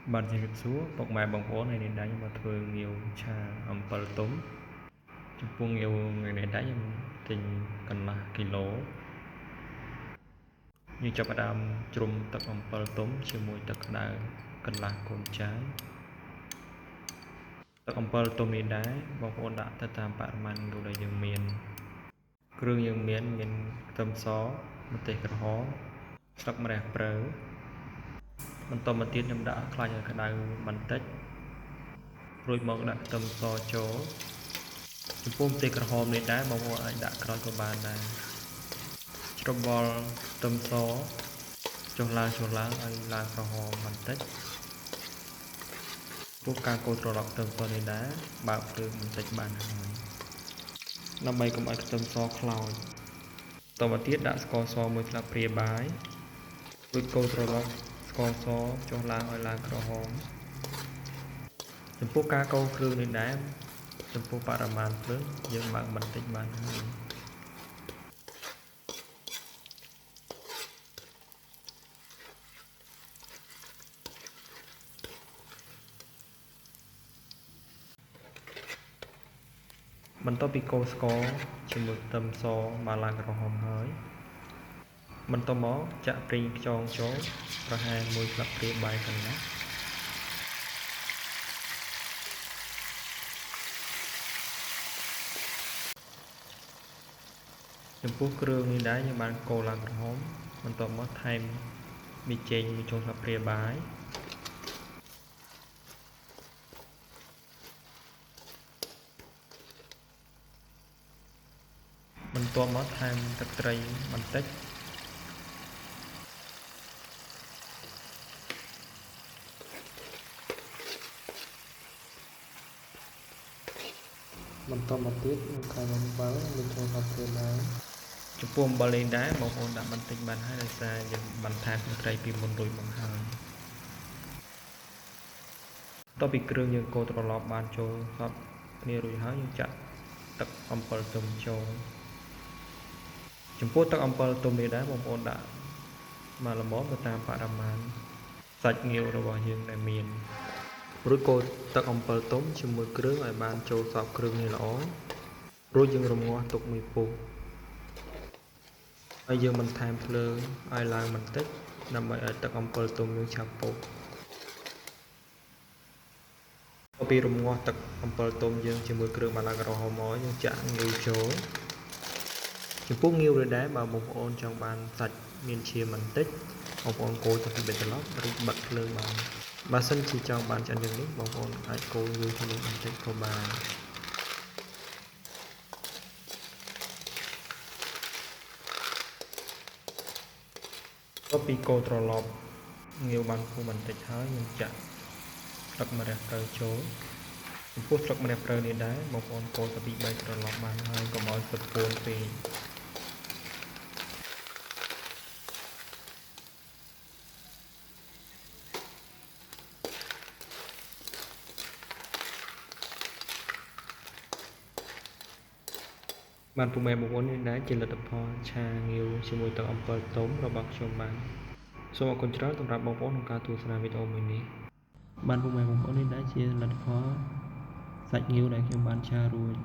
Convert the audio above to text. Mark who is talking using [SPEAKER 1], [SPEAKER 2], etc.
[SPEAKER 1] Bạn chỉ việc xuống bọc mài bóng ố này đến đánh mà thường nhiều trà ẩm bờ túm chụp buông nhiều người đến đánh tình cần là kilo như chập đam chùm tập ẩm bờ túm chia mùi tập đào cần là cồn trái tập ẩm bờ túm đến đá bóng ố đã ta tam bạn man đồ đầy dương miền cương dương miền tâm xó một tệ cờ hó sắp mà đẹp bờมันต่อมาទៀតខ្ញុំដាក់ខ្លាញ់ឲ្យក្តៅបន្តិចរួចមកដាក់ខ្ទឹមសចូលចំពោះម្ទេសក្រហមនេះដែរបងប្អូនអាចដាក់ក្រោយក៏បានដែរច្របល់ខ្ទឹមសចុះឡើងឲ្យឡើងក្រហមបន្តិចពួកការកូរត្រឡប់ខ្ទឹមសនេះដែរបើកភ្លើងបន្តិចបានហើយដើម្បីកុំឲ្យខ្ទឹមសខ្លោចតមកទៀតដាក់ស្ករស1ស្លាបព្រាបាយរួចកូរត្រឡប់ស្ករសចុះឡើងឲ្យឡើងក្រហមចំពោះការកូរគ្រឿងនេះដែរចំពោះបរិមាណភ្លើងយើងបើកបន្តិចបានហើយបន្ទាប់ពីកូរស្ករជាមួយខ្ទឹមសបានឡើងក្រហមហើយបន្ទាប់មកចាក់ប្រេងខ្យងចូលប្រហែល1ស្លាបព្រាបាយកន្លះចំពោះគ្រឿងនេះដែរយើងបានកូរឡើងក្រហមបន្ទាប់មកថែមប៊ីចេង1ស្លាបព្រាបាយបន្ទាប់មកថែមទឹកត្រីបន្តិចបន្តមកទៀតខ្ញុំខាងអំបិលមានចូលដល់ពេលដែរចំពោះអំបិលនេះដែរបងប្អូនដាក់បន្តិចបានហើយដោយសារយើងបន្ថែមទឹកត្រីពីមុនរួចមកហើយតទៅពីគ្រឿងយើងកូរត្រឡប់បានចូលសព្វគ្នារួចហើយយើងចាក់ទឹកអំបិលទុំចូលចំពោះទឹកអំបិលទុំនេះដែរបងប្អូនដាក់មកល្មមទៅតាមបរិមាណសាច់ងាវរបស់យើងដែលមានរួចកូរទឹកអំបិលទុំជាមួយគ្រឿងឲ្យបានចូលសព្វគ្រឿងនេះល្អរួចយើងរំងាស់ទុកមួយពុះហើយយើងបន្ថែមភ្លើងឲ្យឡើងបន្តិចដើម្បីឲ្យទឹកអំបិលទុំយើងឆាប់ពុះពីរំងាស់ទឹកអំបិលទុំយើងជាមួយគ្រឿងបានឡើងក្រហមមកយើងចាក់ងាវចូលចំពោះងាវនេះដែរបើបងប្អូនចង់បានសាច់មានឈាមបន្តិចបងប្អូនកូរទៅពីបេះត្រឡប់ឬបិទភ្លើងបានបើសិនជាចង់បានឆ្អិនយ៉ាងនេះបងប្អូនអាចកូរងាវជាមួយបន្តិចក៏បានទៅពីកូរត្រឡប់ងាវបានពុះបន្តិចហើយខ្ញុំចាក់ស្លឹកម្រះព្រៅចូលចំពោះស្លឹកម្រះព្រៅនេះដែរបងប្អូនកូរទៅពី3ត្រឡប់បានហើយកុំឲ្យស្អិតពួនពេកបានពុំមែនបងប្អូននេះដែរជាលទ្ធផលឆាងាវជាមួយទឹកអំបិលទុំរបស់ខ្ញុំបានសូមអរគុណច្រើនសម្រាប់បងប្អូនក្នុងការទស្សនាវីដេអូមួយនេះបានពុំមែនបងប្អូននេះដែរជាលទ្ធផលសាច់ងាវដែលខ្ញុំបានឆារួច